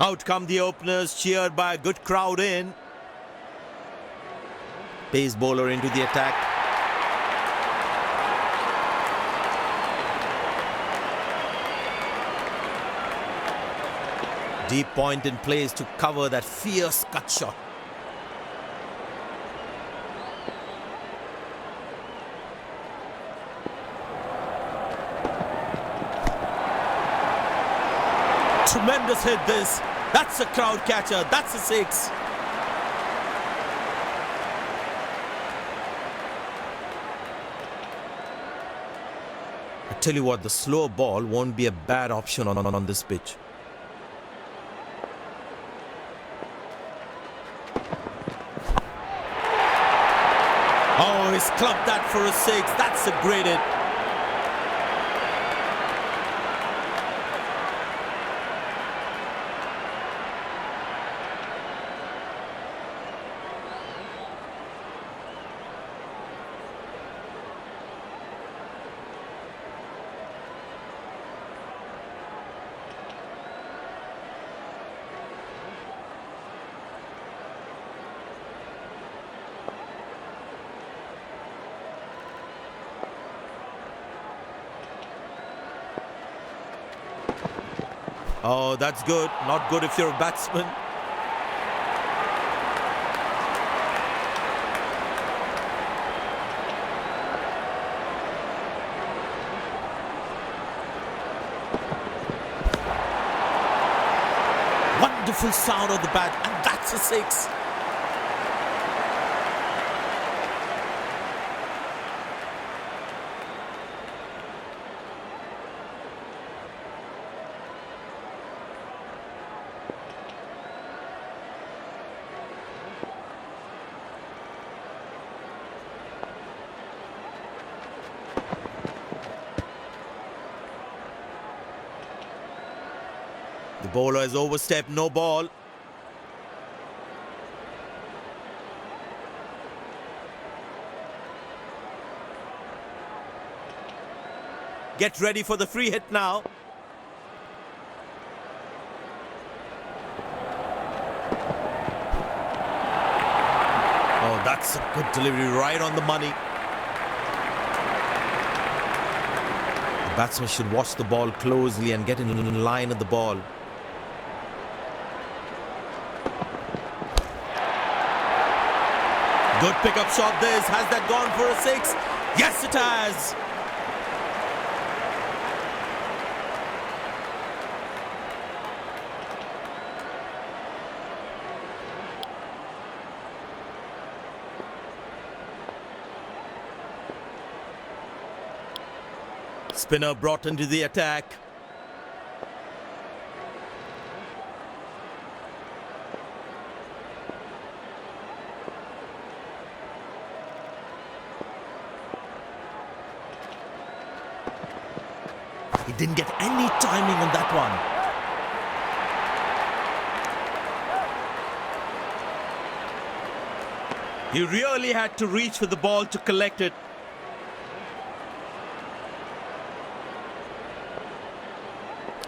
Out come the openers, cheered by a good crowd in. Pace bowler into the attack. Deep point in place to cover that fierce cut shot. Tremendous hit this. That's a crowd catcher. That's a six. I tell you what, the slow ball won't be a bad option on this pitch. Oh, he's clubbed that for a six. That's a great hit. Oh, that's good. Not good if you're a batsman. Wonderful sound of the bat, and that's a six. The bowler has overstepped, no ball. Get ready for the free hit now. Oh, that's a good delivery, right on the money. The batsman should watch the ball closely and get in line of the ball. Good pickup shot this. Has that gone for a six? Yes, it has. Spinner brought into the attack. He didn't get any timing on that one. He really had to reach for the ball to collect it.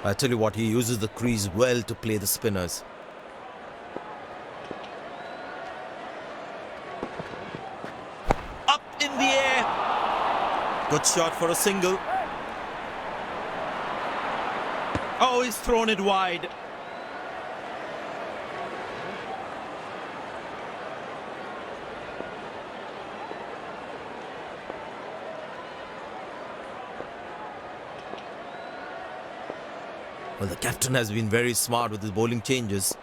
I tell you what, he uses the crease well to play the spinners. Up in the air. Good shot for a single. Oh, he's thrown it wide. Well, the captain has been very smart with his bowling changes.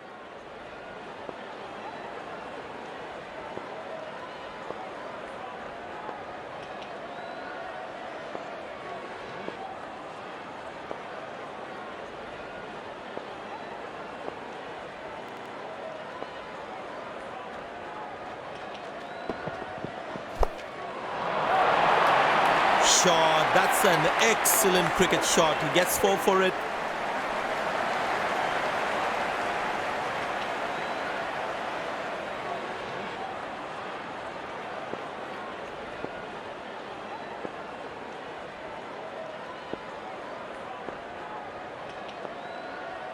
Shot, that's an excellent cricket shot. He gets 4 for it.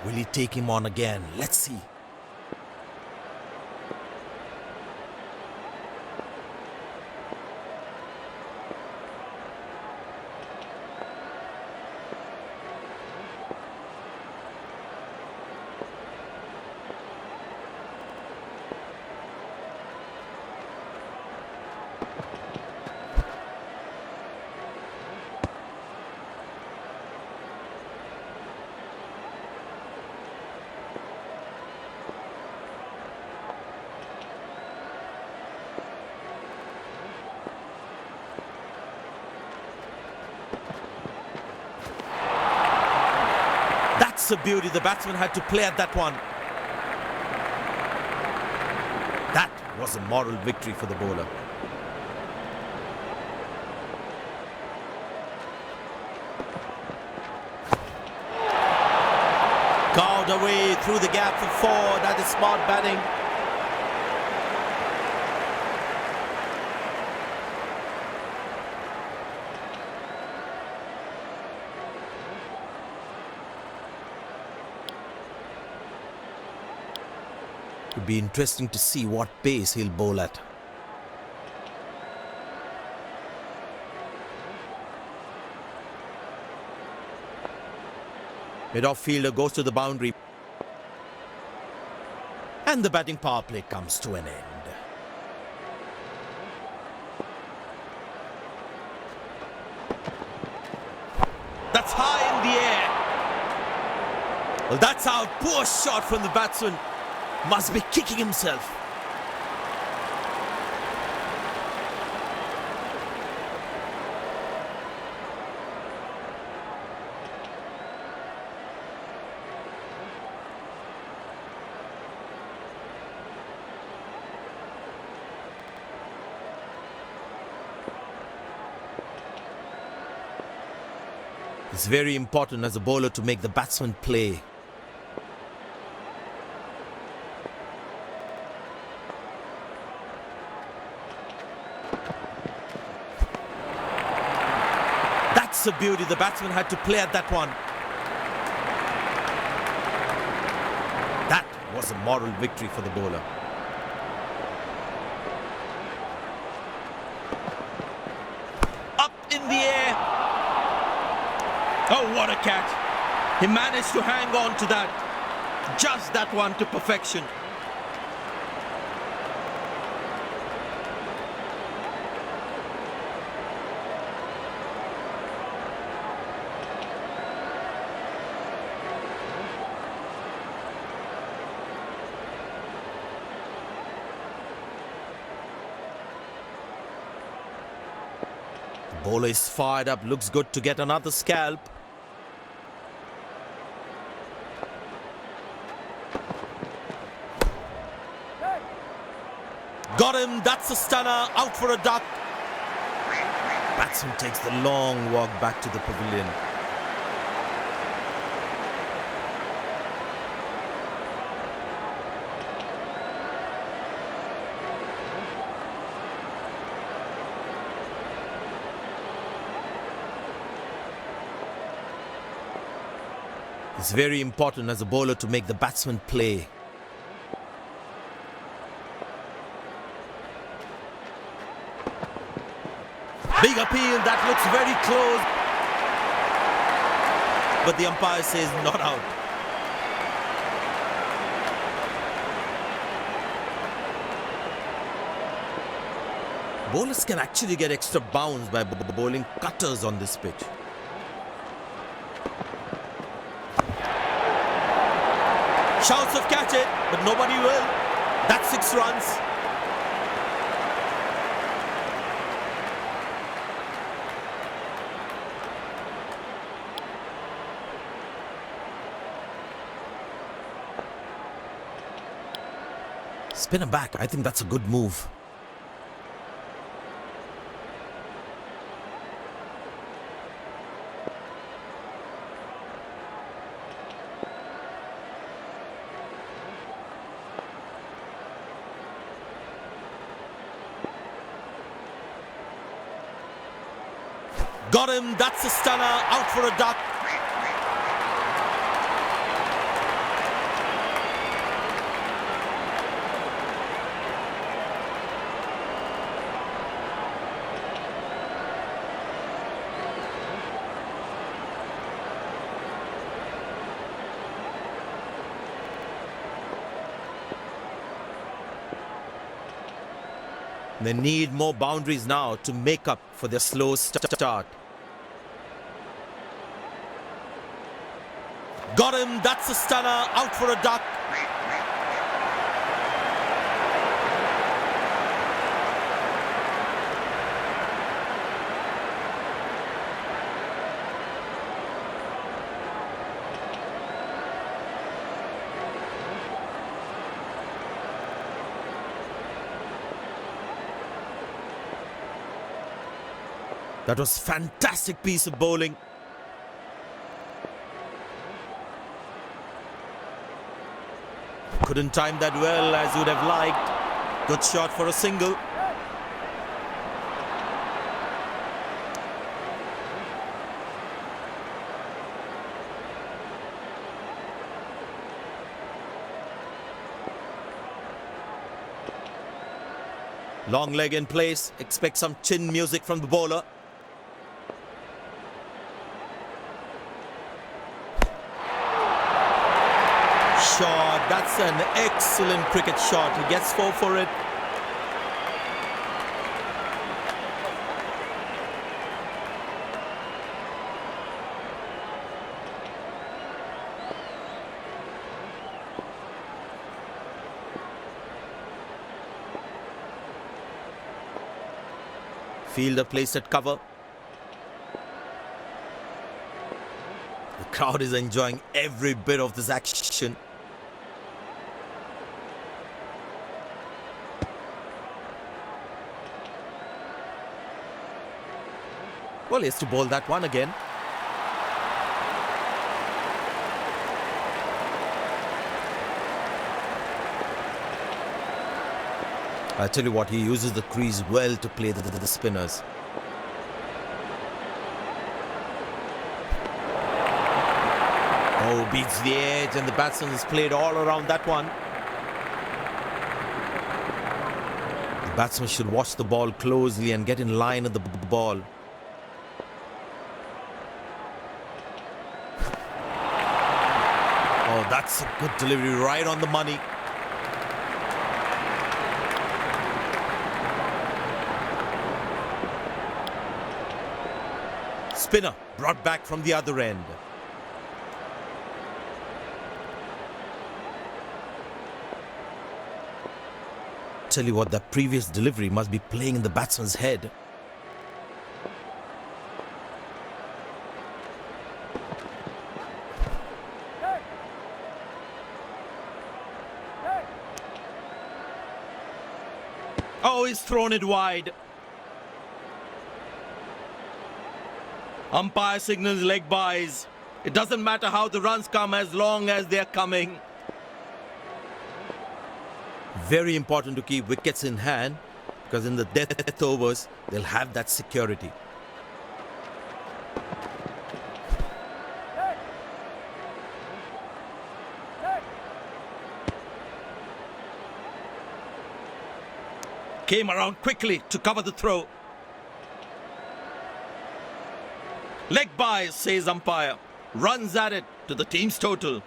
Will he take him on again? Let's see. That's a beauty. The batsman had to play at that one. That was a moral victory for the bowler. Carved away through the gap for four. That is smart batting. It'll be interesting to see what pace he'll bowl at. Mid-off fielder goes to the boundary. And the batting power play comes to an end. That's high in the air. Well, that's out. Poor shot from the batsman. Must be kicking himself. It's very important as a bowler to make the batsman play. That's a beauty. The batsman had to play at that one. That was a moral victory for the bowler. Up in the air. Oh, what a catch. He managed to hang on to that. Just that one to perfection. The bowler is fired up. Looks good to get another scalp. Got him, that's a stunner, out for a duck. Batsman takes the long walk back to the pavilion. It's very important as a bowler to make the batsman play. Big appeal, that looks very close. But the umpire says not out. Bowlers can actually get extra bounce by bowling cutters on this pitch. Shouts of catch it, but nobody will. That's 6 runs. Spinner back, I think that's a good move. Got him, that's a stunner, out for a duck. They need more boundaries now to make up for their slow start. Got him, that's a stunner, out for a duck. That was fantastic piece of bowling. Couldn't time that well as you'd have liked. Good shot for a single. Long leg in place. Expect some chin music from the bowler. Shot. That's an excellent cricket shot. He gets 4 for it. Fielder placed at cover. The crowd is enjoying every bit of this action. Well, he has to bowl that one again. I tell you what, he uses the crease well to play the spinners. Oh, beats the edge and the batsman has played all around that one. The batsman should watch the ball closely and get in line with the ball. Oh, that's a good delivery, right on the money. Spinner brought back from the other end. Tell you what, that previous delivery must be playing in the batsman's head. Oh, he's thrown it wide. Umpire signals leg byes. It doesn't matter how the runs come as long as they're coming. Very important to keep wickets in hand because in the death overs, they'll have that security. Came around quickly to cover the throw. Leg by, says umpire. Runs at it to the team's total.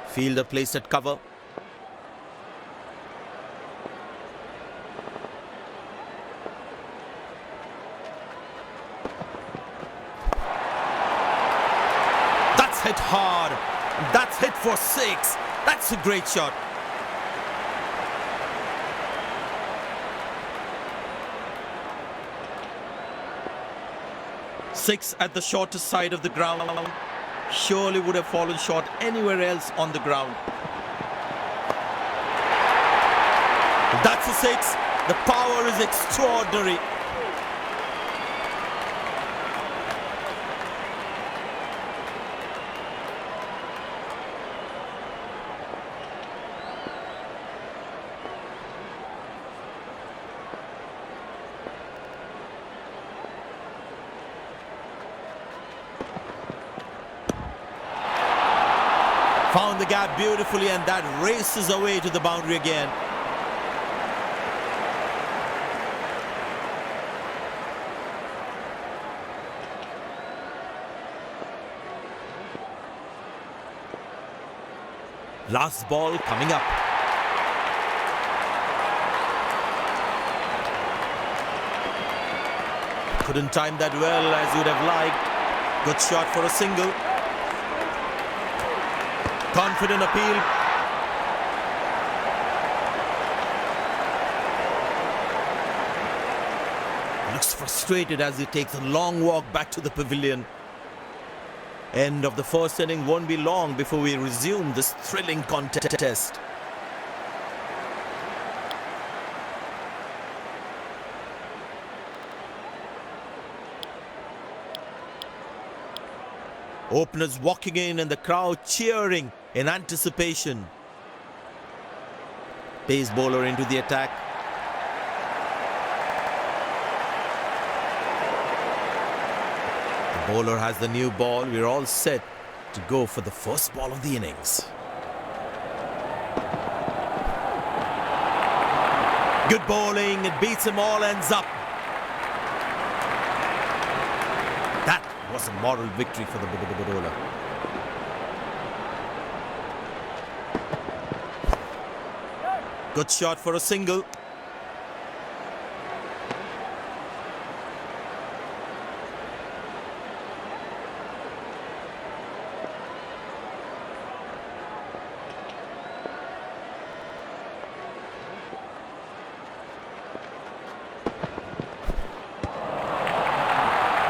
Fielder placed at cover. That's hit hard. That's hit for 6. That's a great shot. Six at the shortest side of the ground. Surely would have fallen short anywhere else on the ground. That's a 6. The power is extraordinary. Found the gap beautifully and that races away to the boundary again. Last ball coming up. Couldn't time that well as you'd have liked. Good shot for a single. Confident appeal. Looks frustrated as he takes a long walk back to the pavilion. End of the first inning won't be long before we resume this thrilling contest. Openers walking in and the crowd cheering in anticipation. Pace bowler into the attack. The bowler has the new ball. We're all set to go for the first ball of the innings. Good bowling. It beats them all, ends up. That was a moral victory for the bowler. Good shot for a single.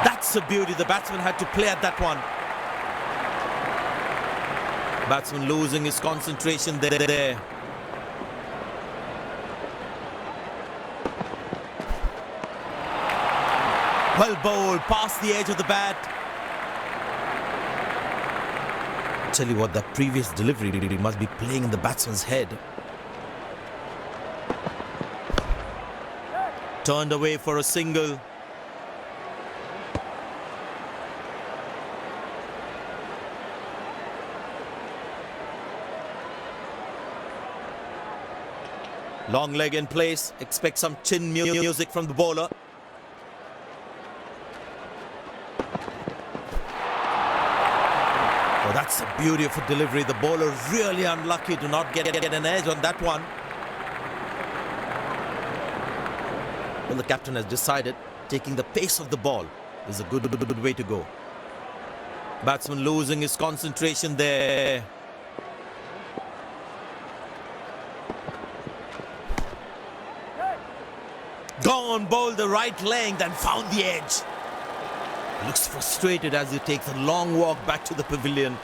That's a beauty. The batsman had to play at that one. Batsman losing his concentration there. Well bowled, past the edge of the bat. Tell you what, that previous delivery must be playing in the batsman's head. Turned away for a single. Long leg in place. Expect some chin music from the bowler. Oh, that's the beauty of a delivery. The bowler really unlucky to not get an edge on that one. Well, the captain has decided taking the pace of the ball is a good way to go. Batsman losing his concentration there. Gone, bowled the right length and found the edge. Looks frustrated as he takes a long walk back to the pavilion.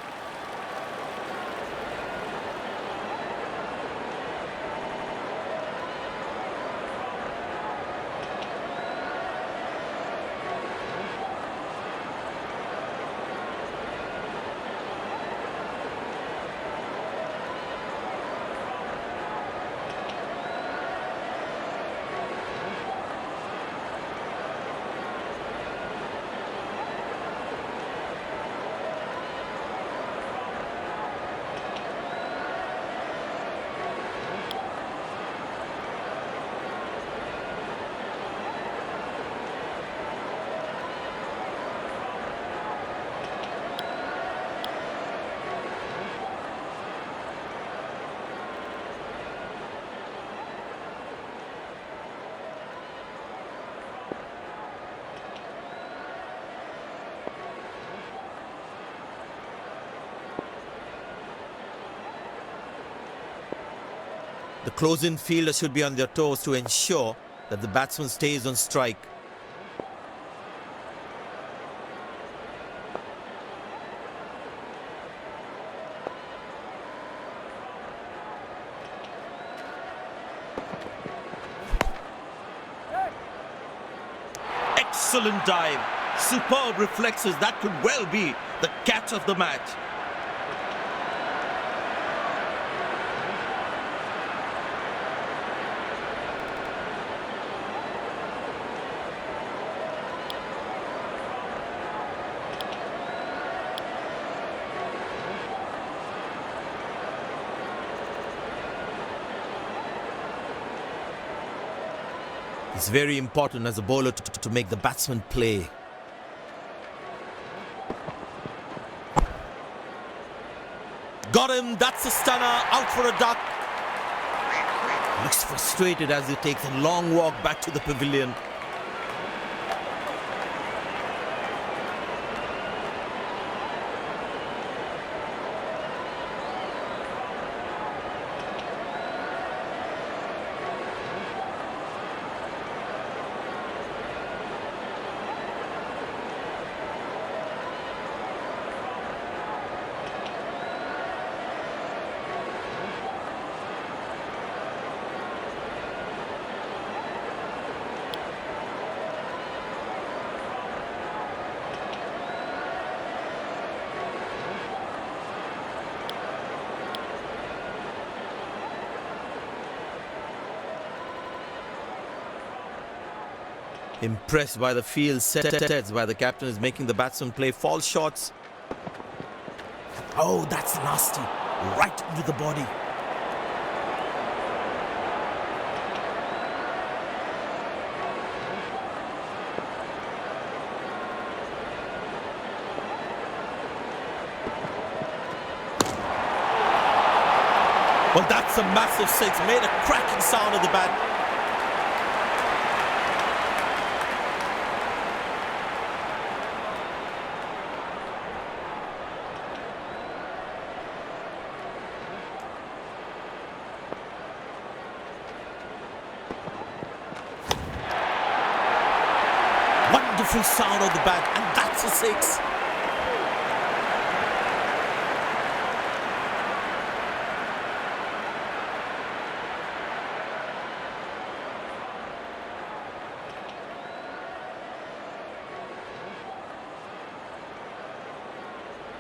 The close-in fielders should be on their toes to ensure that the batsman stays on strike. Excellent dive. Superb reflexes. That could well be the catch of the match. It's very important as a bowler to make the batsman play. Got him, that's a stunner, out for a duck. Looks frustrated as he takes a long walk back to the pavilion. Impressed by the field sets by the captain is making the batsman play false shots. Oh, that's nasty. Right into the body. Well, that's a massive six. Made a cracking sound of the bat. Wonderful sound of the bat, and that's a six.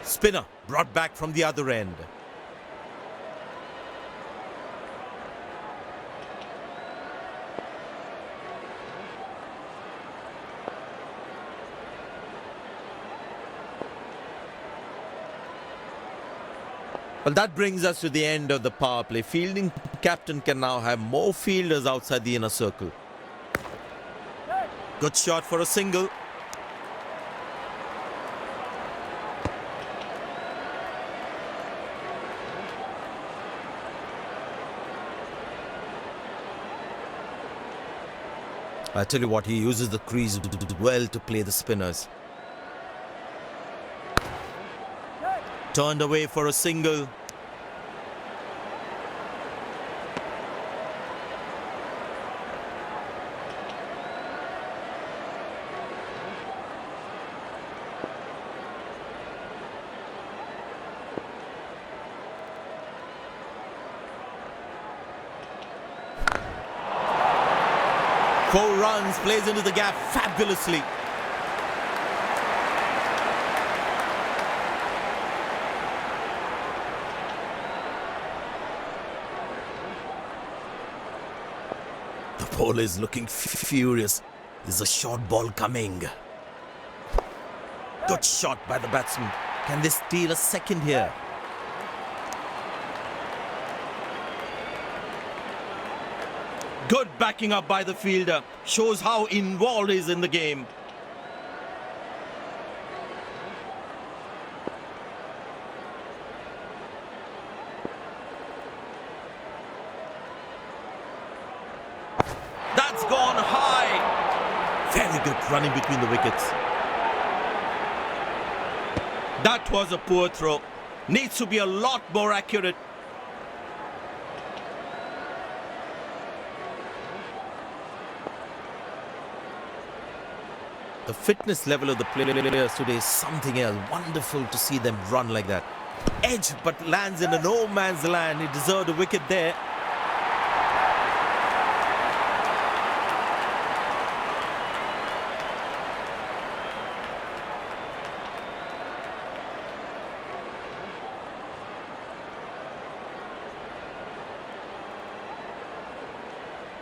Spinner brought back from the other end. Well, that brings us to the end of the power play. Fielding captain can now have more fielders outside the inner circle. Good shot for a single. I tell you what, he uses the crease well to play the spinners. Turned away for a single. Four runs, plays into the gap fabulously. The bowler is looking furious. There's a short ball coming. Good shot by the batsman. Can they steal a second here? Good backing up by the fielder. Shows how involved he is in the game. That's gone high. Very good running between the wickets. That was a poor throw. Needs to be a lot more accurate. The fitness level of the players today is something else. Wonderful to see them run like that. Edge, but lands in a no man's land. He deserved a wicket there.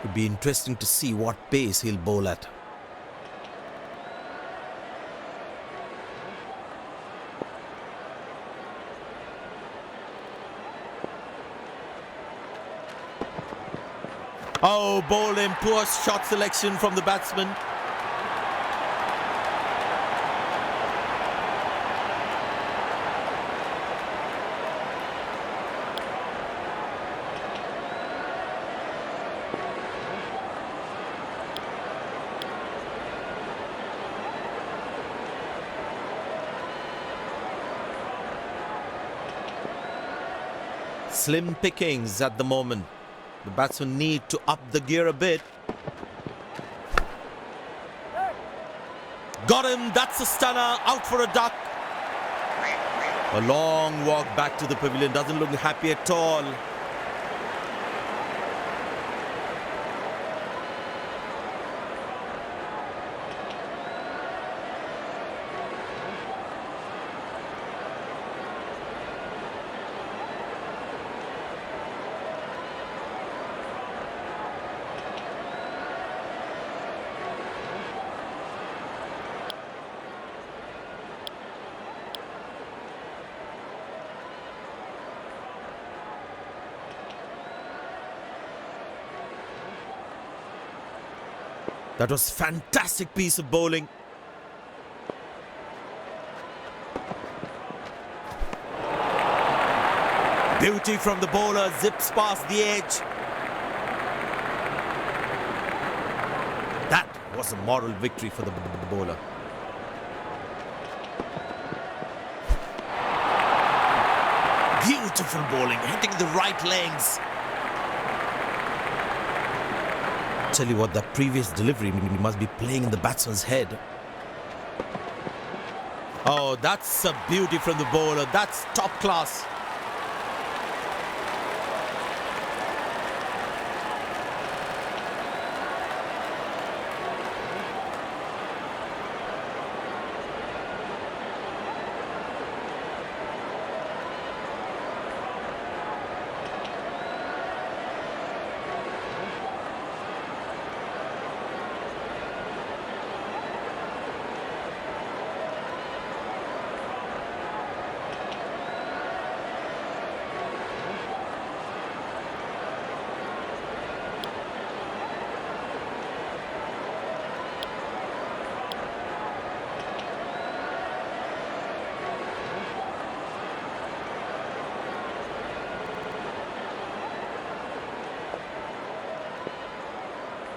It'd be interesting to see what pace he'll bowl at. Oh, bowling, poor shot selection from the batsman. Slim pickings at the moment. The batsmen need to up the gear a bit. Got him, that's a stunner, out for a duck. A long walk back to the pavilion, doesn't look happy at all. That was fantastic piece of bowling. Beauty from the bowler, zips past the edge. That was a moral victory for the bowler. Beautiful bowling, hitting the right legs. Tell you what, that previous delivery must be playing in the batsman's head. Oh, that's a beauty from the bowler. That's top class.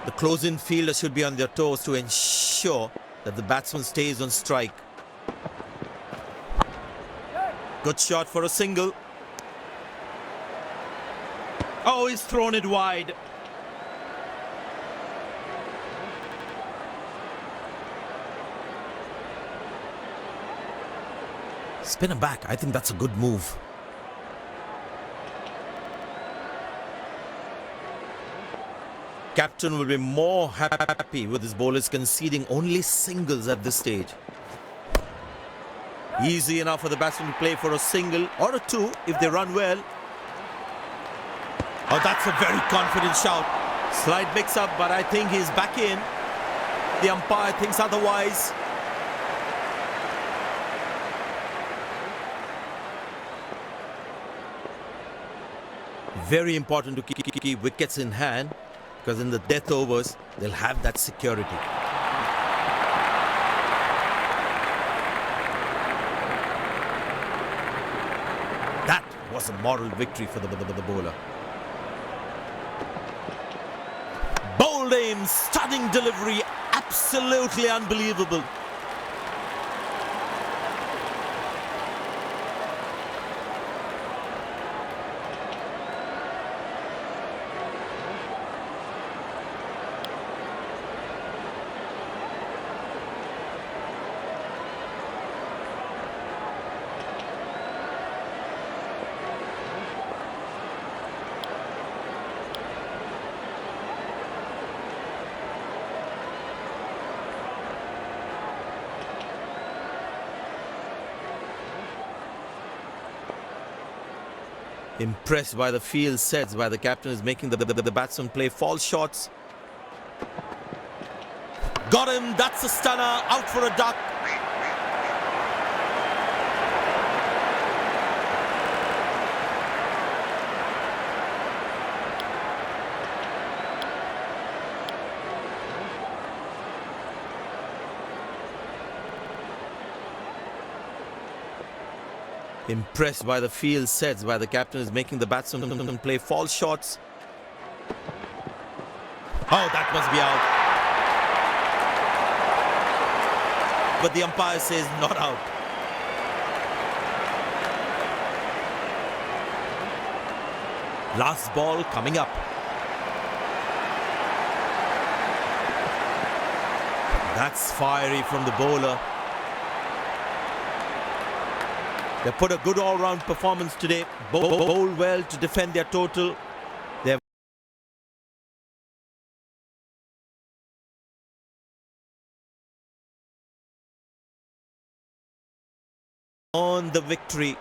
The close-in fielders should be on their toes to ensure that the batsman stays on strike. Good shot for a single. Oh, he's thrown it wide. Spin him back. I think that's a good move. Captain will be more happy with his bowlers conceding only singles at this stage. Easy enough for the batsman to play for a single or a two if they run well. Oh, that's a very confident shout. Slight mix-up, but I think he's back in. The umpire thinks otherwise. Very important to keep wickets in hand, because in the death overs, they'll have that security. That was a moral victory for the bowler. Bowled aim, stunning delivery, absolutely unbelievable. Impressed by the field sets by the captain is making the batsman play false shots. Got him, that's a stunner, out for a duck. Impressed by the field sets by the captain is making the batsman play false shots. Oh, that must be out. But the umpire says not out. Last ball coming up. That's fiery from the bowler. They put a good all-round performance today. Bowled well to defend their total. They've earned the victory.